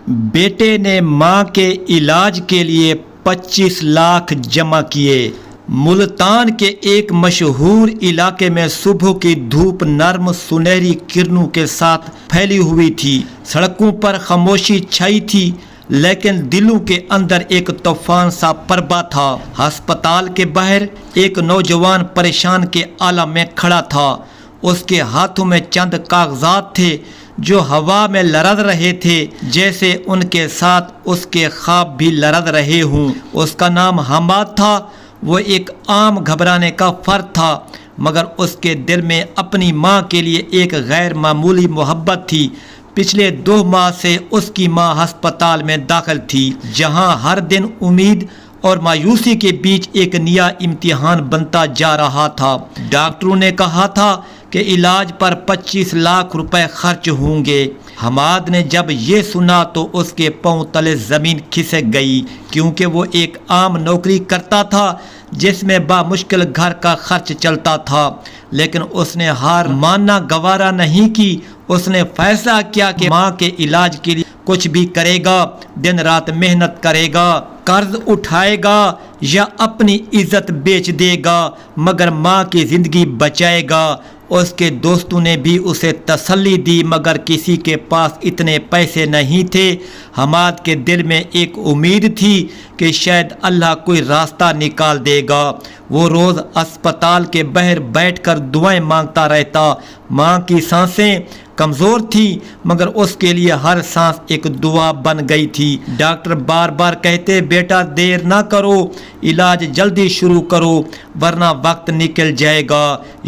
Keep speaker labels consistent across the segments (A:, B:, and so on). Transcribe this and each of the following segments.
A: بیٹے نے ماں کے علاج کے لیے 25 لاکھ جمع کیے۔ ملتان کے ایک مشہور علاقے میں صبح کی دھوپ نرم سنہری کرنوں کے ساتھ پھیلی ہوئی تھی۔ سڑکوں پر خاموشی چھائی تھی، لیکن دلوں کے اندر ایک طوفان سا پربا تھا۔ ہسپتال کے باہر ایک نوجوان پریشان کے عالم میں کھڑا تھا۔ اس کے ہاتھوں میں چند کاغذات تھے جو ہوا میں لرز رہے تھے، جیسے ان کے ساتھ اس کے خواب بھی لرز رہے ہوں۔ اس کا نام حماد تھا۔ وہ ایک عام گھبرانے کا فرد تھا، مگر اس کے دل میں اپنی ماں کے لیے ایک غیر معمولی محبت تھی۔ پچھلے 2 ماہ سے اس کی ماں ہسپتال میں داخل تھی، جہاں ہر دن امید اور مایوسی کے بیچ ایک نیا امتحان بنتا جا رہا تھا۔ ڈاکٹروں نے کہا تھا کہ علاج پر 25 لاکھ روپے خرچ ہوں گے۔ حماد نے جب یہ سنا تو اس کے پاؤں تلے زمین کھسک گئی، کیونکہ وہ ایک عام نوکری کرتا تھا جس میں بامشکل گھر کا خرچ چلتا تھا۔ لیکن اس نے ہار ماننا گوارا نہیں کی۔ اس نے فیصلہ کیا کہ ماں کے علاج کے لیے کچھ بھی کرے گا، دن رات محنت کرے گا، قرض اٹھائے گا یا اپنی عزت بیچ دے گا، مگر ماں کی زندگی بچائے گا۔ اس کے دوستوں نے بھی اسے تسلی دی، مگر کسی کے پاس اتنے پیسے نہیں تھے۔ حماد کے دل میں ایک امید تھی کہ شاید اللہ کوئی راستہ نکال دے گا۔ وہ روز اسپتال کے باہر بیٹھ کر دعائیں مانگتا رہتا۔ ماں کی سانسیں کمزور تھی، مگر اس کے لیے ہر سانس ایک دعا بن گئی تھی۔ ڈاکٹر بار بار کہتے، بیٹا دیر نہ کرو، علاج جلدی شروع کرو ورنہ وقت نکل جائے گا۔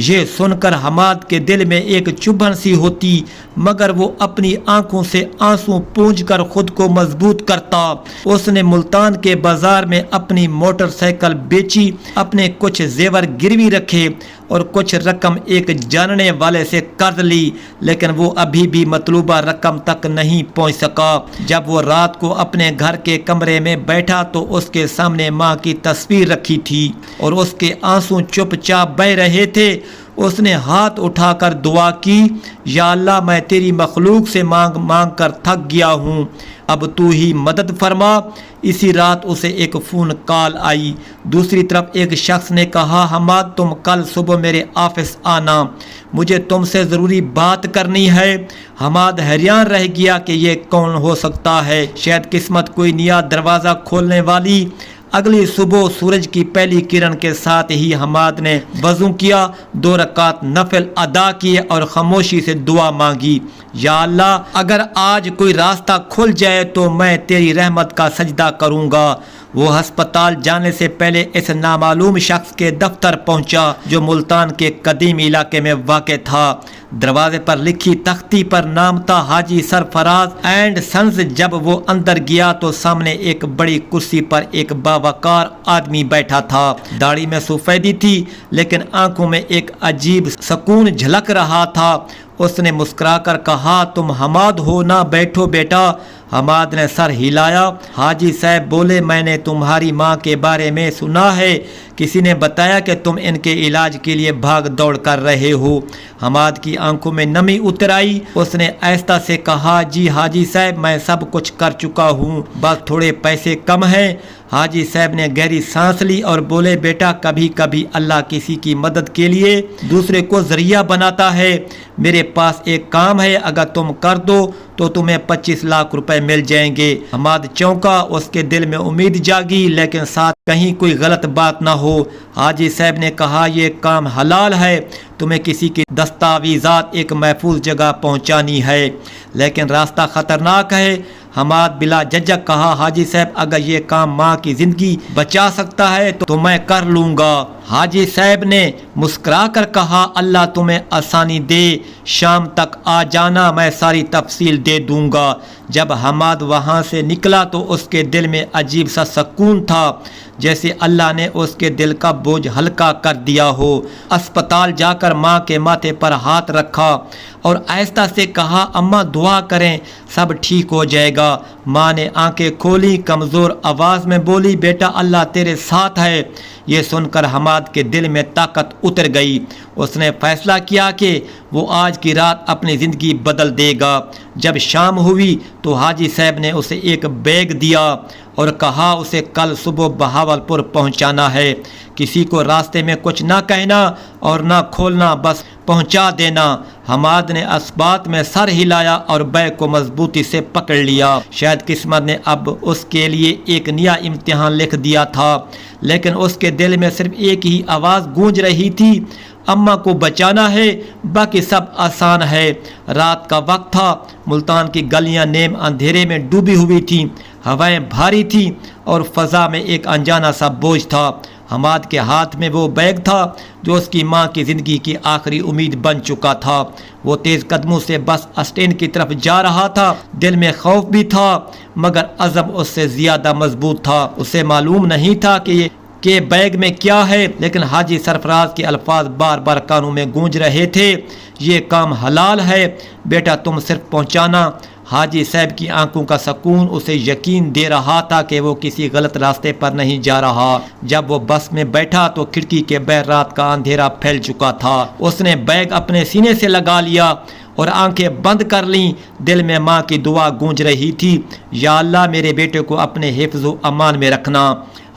A: یہ سن کر حماد کے دل میں ایک چبھن سی ہوتی، مگر وہ اپنی آنکھوں سے آنسو پونجھ کر خود کو مضبوط کرتا۔ اس نے ملتان کے بازار میں اپنی موٹر سائیکل بیچی، اپنے کچھ زیور گروی رکھے اور کچھ رقم ایک جاننے والے سے قرض لی، لیکن وہ ابھی بھی مطلوبہ رقم تک نہیں پہنچ سکا۔ جب وہ رات کو اپنے گھر کے کمرے میں بیٹھا تو اس کے سامنے ماں کی تصویر رکھی تھی اور اس کے آنسو چپ چاپ بہہ رہے تھے۔ اس نے ہاتھ اٹھا کر دعا کی، یا اللہ میں تیری مخلوق سے مانگ مانگ کر تھک گیا ہوں، اب تو ہی مدد فرما۔ اسی رات اسے ایک فون کال آئی۔ دوسری طرف ایک شخص نے کہا، حماد تم کل صبح میرے آفس آنا، مجھے تم سے ضروری بات کرنی ہے۔ حماد حیران رہ گیا کہ یہ کون ہو سکتا ہے، شاید قسمت کوئی نیا دروازہ کھولنے والی۔ اگلی صبح سورج کی پہلی کرن کے ساتھ ہی حماد نے وضو کیا، 2 رکعت نفل ادا کیے اور خاموشی سے دعا مانگی، یا اللہ اگر آج کوئی راستہ کھل جائے تو میں تیری رحمت کا سجدہ کروں گا۔ وہ ہسپتال جانے سے پہلے اس نامعلوم شخص کے دفتر پہنچا جو ملتان کے قدیم علاقے میں واقع تھا۔ دروازے پر لکھی تختی پر نام تھا حاجی سرفراز اینڈ سنز۔ جب وہ اندر گیا تو سامنے ایک بڑی کرسی پر ایک باوقار آدمی بیٹھا تھا۔ داڑھی میں سفیدی تھی، لیکن آنکھوں میں ایک عجیب سکون جھلک رہا تھا۔ اس نے مسکرا کر کہا، تم حماد ہو نا، بیٹھو بیٹا۔ حماد نے سر ہلایا۔ حاجی صاحب بولے، میں نے تمہاری ماں کے بارے میں سنا ہے، کسی نے بتایا کہ تم ان کے علاج کے لیے بھاگ دوڑ کر رہے ہو۔ حماد کی آنکھوں میں نمی اتر آئی۔ اس نے آہستہ سے کہا، جی حاجی صاحب میں سب کچھ کر چکا ہوں، بس تھوڑے پیسے کم ہیں۔ حاجی صاحب نے گہری سانس لی اور بولے، بیٹا کبھی کبھی اللہ کسی کی مدد کے لیے دوسرے کو ذریعہ بناتا ہے۔ میرے پاس ایک کام ہے، اگر تم کر دو تو تمہیں 25 لاکھ روپے مل جائیں گے۔ حماد چونکا، اس کے دل میں امید جاگی، لیکن ساتھ کہیں کوئی غلط بات نہ ہو۔ حاجی صاحب نے کہا، یہ کام حلال ہے، تمہیں کسی کی دستاویزات ایک محفوظ جگہ پہنچانی ہے، لیکن راستہ خطرناک ہے۔ حماد بلا جھجک کہا، حاجی صاحب اگر یہ کام ماں کی زندگی بچا سکتا ہے تو میں کر لوں گا۔ حاجی صاحب نے مسکرا کر کہا، اللہ تمہیں آسانی دے، شام تک آ جانا، میں ساری تفصیل دے دوں گا۔ جب حماد وہاں سے نکلا تو اس کے دل میں عجیب سا سکون تھا، جیسے اللہ نے اس کے دل کا بوجھ ہلکا کر دیا ہو۔ اسپتال جا کر ماں کے ماتھے پر ہاتھ رکھا اور آہستہ سے کہا، اماں دعا کریں، سب ٹھیک ہو جائے گا۔ ماں نے آنکھیں کھولی، کمزور آواز میں بولی، بیٹا اللہ تیرے ساتھ ہے۔ یہ سن کر حماد کے دل میں طاقت اتر گئی۔ اس نے فیصلہ کیا کہ وہ آج کی رات اپنی زندگی بدل دے گا۔ جب شام ہوئی تو حاجی صاحب نے اسے ایک بیگ دیا اور کہا اسے کل صبح بہاولپور پہنچانا ہے، کسی کو راستے میں کچھ نہ کہنا اور نہ کھولنا، بس پہنچا دینا۔ حماد نے اس بات میں سر ہلایا اور بیگ کو مضبوطی سے پکڑ لیا۔ شاید قسمت نے اب اس کے لیے ایک نیا امتحان لکھ دیا تھا، لیکن اس کے دل میں صرف ایک ہی آواز گونج رہی تھی، اماں کو بچانا ہے، باقی سب آسان ہے۔ رات کا وقت تھا، ملتان کی گلیاں نیم اندھیرے میں ڈوبی ہوئی تھیں، ہوائیں بھاری تھیں اور فضا میں ایک انجانا سا بوجھ تھا۔ حماد کے ہاتھ میں وہ بیگ تھا جو اس کی ماں کی زندگی کی آخری امید بن چکا تھا۔ وہ تیز قدموں سے بس اسٹینڈ کی طرف جا رہا تھا، دل میں خوف بھی تھا مگر عزم اس سے زیادہ مضبوط تھا۔ اسے معلوم نہیں تھا کہ بیگ میں کیا ہے، لیکن حاجی سرفراز کے الفاظ بار بار کانوں میں گونج رہے تھے، یہ کام حلال ہے بیٹا، تم صرف پہنچانا۔ حاجی صاحب کی آنکھوں کا سکون اسے یقین دے رہا تھا کہ وہ کسی غلط راستے پر نہیں جا رہا۔ جب وہ بس میں بیٹھا تو کھڑکی کے بہر رات کا اندھیرا پھیل چکا تھا۔ اس نے بیگ اپنے سینے سے لگا لیا اور آنکھیں بند کر لیں۔ دل میں ماں کی دعا گونج رہی تھی، یا اللہ میرے بیٹے کو اپنے حفظ و امان میں رکھنا۔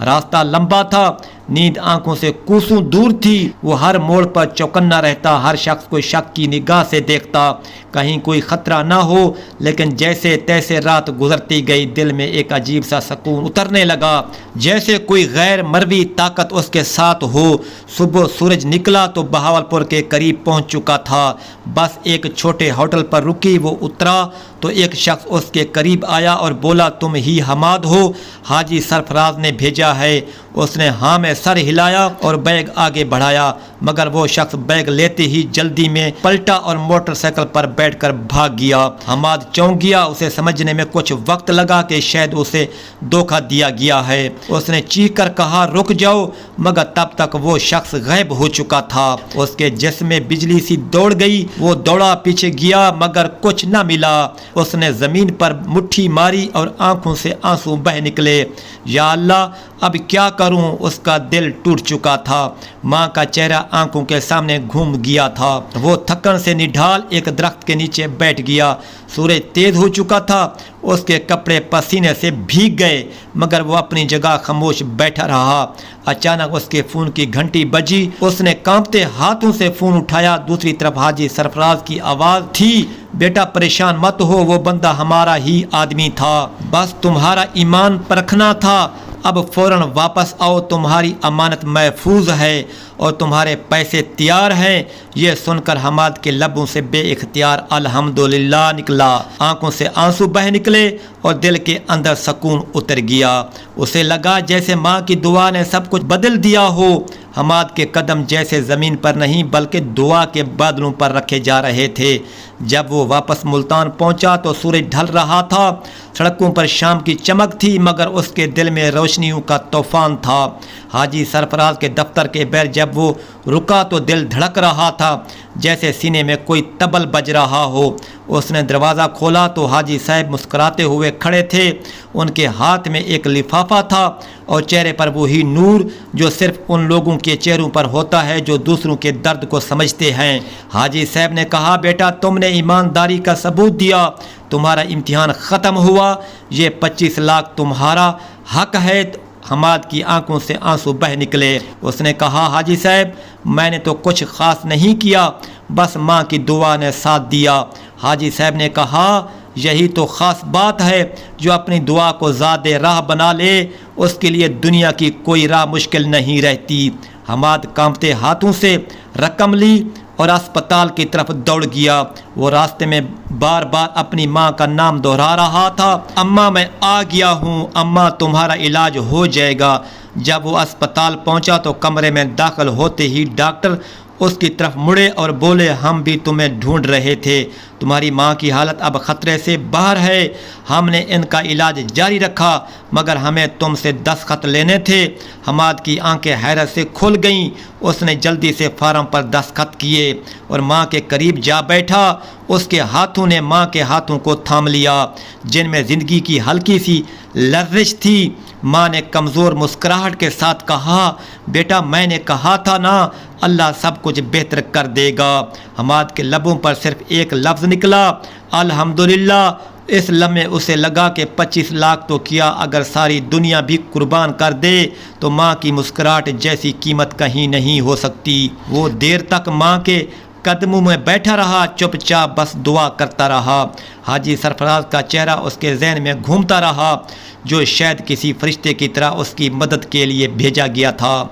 A: راستہ لمبا تھا، نیند آنکھوں سے کوسوں دور تھی، وہ ہر موڑ پر چوکنا رہتا، ہر شخص کو شک کی نگاہ سے دیکھتا، کہیں کوئی خطرہ نہ ہو۔ لیکن جیسے تیسے رات گزرتی گئی، دل میں ایک عجیب سا سکون اترنے لگا، جیسے کوئی غیر مروی طاقت اس کے ساتھ ہو۔ صبح سورج نکلا تو بہاولپور کے قریب پہنچ چکا تھا۔ بس ایک چھوٹے ہوٹل پر رکی، وہ اترا تو ایک شخص اس کے قریب آیا اور بولا، تم ہی حماد ہو؟ حاجی سرفراز نے بھیجا ہے۔ اس نے ہاں میں سر ہلایا اور بیگ آگے بڑھایا، مگر وہ شخص بیگ لیتے ہی جلدی میں پلٹا اور موٹر سائیکل پر بیٹھ کر بھاگ گیا۔ حماد چونک گیا، اسے سمجھنے میں کچھ وقت لگا کہ شاید اسے دھوکہ دیا گیا ہے۔ اس نے چیخ کر کہا، رک جاؤ، مگر تب تک وہ شخص غائب ہو چکا تھا۔ اس کے جسم میں بجلی سی دوڑ گئی، وہ دوڑا، پیچھے گیا مگر کچھ نہ ملا۔ اس نے زمین پر مٹھی ماری اور آنکھوں سے آنسو بہہ نکلے۔ یا اللہ اب کیا کروں؟ اس کا دل ٹوٹ چکا تھا، ماں کا چہرہ آنکھوں کے سامنے گھوم گیا تھا۔ وہ تھکن سے نڈھال ایک درخت کے نیچے بیٹھ گیا۔ سورج تیز ہو چکا تھا، اس کے کپڑے پسینے سے بھیگ گئے، مگر وہ اپنی جگہ خاموش بیٹھا رہا۔ اچانک اس کے فون کی گھنٹی بجی، اس نے کانپتے ہاتھوں سے فون اٹھایا۔ دوسری طرف حاجی سرفراز کی آواز تھی، بیٹا پریشان مت ہو، وہ بندہ ہمارا ہی آدمی تھا، بس تمہارا ایمان پرکھنا تھا، اب فوراً واپس آؤ، تمہاری امانت محفوظ ہے اور تمہارے پیسے تیار ہیں۔ یہ سن کر حماد کے لبوں سے بے اختیار الحمدللہ نکلا، آنکھوں سے آنسو بہہ نکلے اور دل کے اندر سکون اتر گیا۔ اسے لگا جیسے ماں کی دعا نے سب کچھ بدل دیا ہو۔ حماد کے قدم جیسے زمین پر نہیں بلکہ دعا کے بادلوں پر رکھے جا رہے تھے۔ جب وہ واپس ملتان پہنچا تو سورج ڈھل رہا تھا، سڑکوں پر شام کی چمک تھی مگر اس کے دل میں روشنیوں کا طوفان تھا۔ حاجی سرفراز کے دفتر کے باہر جب وہ رکا تو دل دھڑک رہا تھا، جیسے سینے میں کوئی طبل بج رہا ہو۔ اس نے دروازہ کھولا تو حاجی صاحب مسکراتے ہوئے کھڑے تھے، ان کے ہاتھ میں ایک لفافہ تھا اور چہرے پر وہی نور جو صرف ان لوگوں کے چہروں پر ہوتا ہے جو دوسروں کے درد کو سمجھتے ہیں۔ حاجی صاحب نے کہا، بیٹا تم نے ایمانداری کا ثبوت دیا، تمہارا امتحان ختم ہوا، یہ 25 لاکھ تمہارا حق ہے۔ حماد کی آنکھوں سے آنسو بہہ نکلے۔ اس نے کہا، حاجی صاحب میں نے تو کچھ خاص نہیں کیا، بس ماں کی دعا نے ساتھ دیا۔ حاجی صاحب نے کہا، یہی تو خاص بات ہے، جو اپنی دعا کو ذات راہ بنا لے اس کے لیے دنیا کی کوئی راہ مشکل نہیں رہتی۔ حماد کانپتے ہاتھوں سے رقم لی اور اسپتال کی طرف دوڑ گیا۔ وہ راستے میں بار بار اپنی ماں کا نام دہرا رہا تھا، اماں میں آ گیا ہوں، اماں تمہارا علاج ہو جائے گا۔ جب وہ اسپتال پہنچا تو کمرے میں داخل ہوتے ہی ڈاکٹر اس کی طرف مڑے اور بولے، ہم بھی تمہیں ڈھونڈ رہے تھے، تمہاری ماں کی حالت اب خطرے سے باہر ہے، ہم نے ان کا علاج جاری رکھا مگر ہمیں تم سے دستخط لینے تھے۔ حماد کی آنکھیں حیرت سے کھل گئیں، اس نے جلدی سے فارم پر دستخط کیے اور ماں کے قریب جا بیٹھا۔ اس کے ہاتھوں نے ماں کے ہاتھوں کو تھام لیا، جن میں زندگی کی ہلکی سی لرزش تھی۔ ماں نے کمزور مسکراہٹ کے ساتھ کہا، بیٹا میں نے کہا تھا نا اللہ سب کچھ بہتر کر دے گا۔ حماد کے لبوں پر صرف ایک لفظ نکلا، الحمدللہ۔ اس لمحے اسے لگا کہ 25 لاکھ تو کیا، اگر ساری دنیا بھی قربان کر دے تو ماں کی مسکراہٹ جیسی قیمت کہیں نہیں ہو سکتی۔ وہ دیر تک ماں کے قدموں میں بیٹھا رہا، چپ چاپ بس دعا کرتا رہا۔ حاجی سرفراز کا چہرہ اس کے ذہن میں گھومتا رہا، جو شاید کسی فرشتے کی طرح اس کی مدد کے لیے بھیجا گیا تھا۔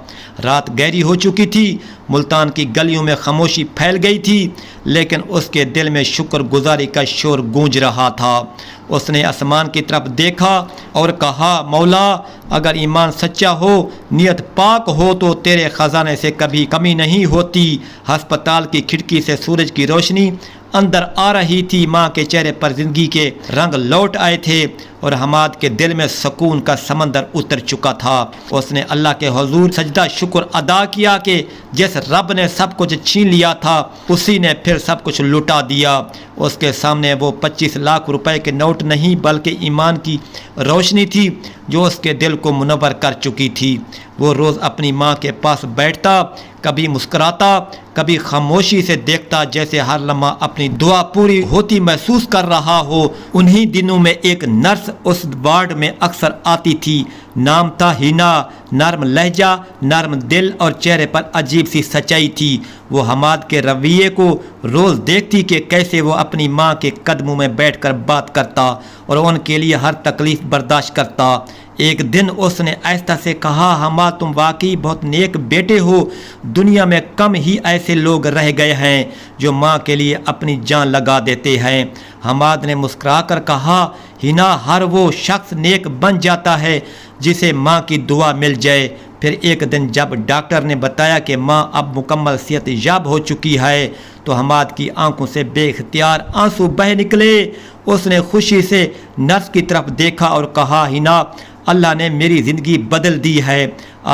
A: رات گہری ہو چکی تھی، ملتان کی گلیوں میں خاموشی پھیل گئی تھی، لیکن اس کے دل میں شکر گزاری کا شور گونج رہا تھا۔ اس نے آسمان کی طرف دیکھا اور کہا، مولا اگر ایمان سچا ہو، نیت پاک ہو تو تیرے خزانے سے کبھی کمی نہیں ہوتی۔ ہسپتال کی کھڑکی سے سورج کی روشنی اندر آ رہی تھی، ماں کے چہرے پر زندگی کے رنگ لوٹ آئے تھے اور حماد کے دل میں سکون کا سمندر اتر چکا تھا۔ اس نے اللہ کے حضور سجدہ شکر ادا کیا کہ جس رب نے سب کچھ چھین لیا تھا اسی نے پھر سب کچھ لٹا دیا۔ اس کے سامنے وہ 25 لاکھ روپے کے نوٹ نہیں بلکہ ایمان کی روشنی تھی جو اس کے دل کو منور کر چکی تھی۔ وہ روز اپنی ماں کے پاس بیٹھتا، کبھی مسکراتا، کبھی خاموشی سے دیکھتا، جیسے ہر لمحہ اپنی دعا پوری ہوتی محسوس کر رہا ہو۔ انہی دنوں میں ایک نرس اس وارڈ میں اکثر آتی تھی، نام تھا ہینا، نرم لہجہ، نرم دل اور چہرے پر عجیب سی سچائی تھی۔ وہ حماد کے رویے کو روز دیکھتی کہ کیسے وہ اپنی ماں کے قدموں میں بیٹھ کر بات کرتا اور ان کے لیے ہر تکلیف برداشت کرتا۔ ایک دن اس نے آہستہ سے کہا، حماد تم واقعی بہت نیک بیٹے ہو، دنیا میں کم ہی ایسے لوگ رہ گئے ہیں جو ماں کے لیے اپنی جان لگا دیتے ہیں۔ حماد نے مسکرا کر کہا، ہینا ہر وہ شخص نیک بن جاتا ہے جسے ماں کی دعا مل جائے۔ پھر ایک دن جب ڈاکٹر نے بتایا کہ ماں اب مکمل صحت یاب ہو چکی ہے تو حماد کی آنکھوں سے بے اختیار آنسو بہہ نکلے۔ اس نے خوشی سے نرس کی طرف دیکھا اور کہا، ہینا اللہ نے میری زندگی بدل دی ہے،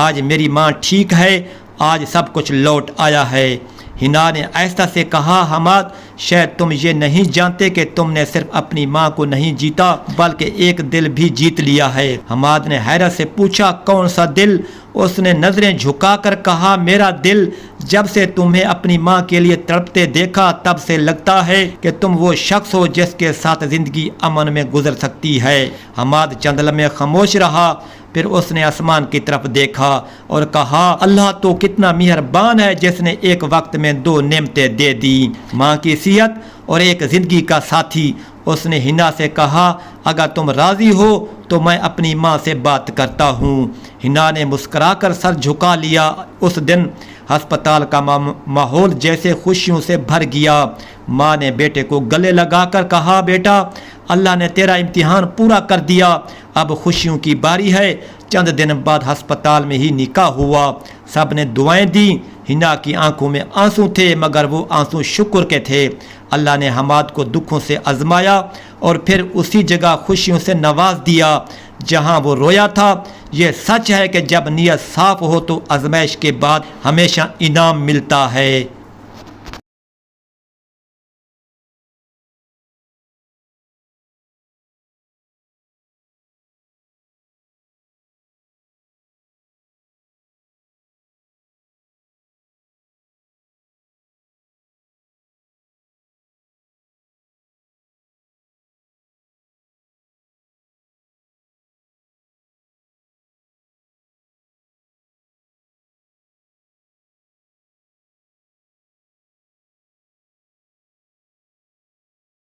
A: آج میری ماں ٹھیک ہے، آج سب کچھ لوٹ آیا ہے۔ ہینا نے آہستہ سے کہا، حماد شاید تم یہ نہیں جانتے کہ تم نے صرف اپنی ماں کو نہیں جیتا بلکہ ایک دل بھی جیت لیا ہے۔ حماد نے حیرت سے پوچھا، کون سا دل؟ اس نے نظریں جھکا کر کہا، میرا دل۔ جب سے تمہیں اپنی ماں کے لیے تڑپتے دیکھا تب سے لگتا ہے کہ تم وہ شخص ہو جس کے ساتھ زندگی امن میں گزر سکتی ہے۔ حماد چند لمحے خاموش رہا، پھر اس نے آسمان کی طرف دیکھا اور کہا، اللہ تو کتنا مہربان ہے جس نے ایک وقت میں 2 نعمتیں دے دی، ماں کی صحت اور ایک زندگی کا ساتھی۔ اس نے ہینا سے کہا، اگر تم راضی ہو تو میں اپنی ماں سے بات کرتا ہوں۔ ہینا نے مسکرا کر سر جھکا لیا۔ اس دن ہسپتال کا ماحول جیسے خوشیوں سے بھر گیا۔ ماں نے بیٹے کو گلے لگا کر کہا، بیٹا اللہ نے تیرا امتحان پورا کر دیا، اب خوشیوں کی باری ہے۔ چند دن بعد ہسپتال میں ہی نکاح ہوا، سب نے دعائیں دیں۔ ہینا کی آنکھوں میں آنسو تھے مگر وہ آنسو شکر کے تھے۔ اللہ نے حماد کو دکھوں سے آزمایا اور پھر اسی جگہ خوشیوں سے نواز دیا جہاں وہ رویا تھا۔ یہ سچ ہے کہ جب نیت صاف ہو تو آزمائش کے بعد ہمیشہ انعام ملتا ہے۔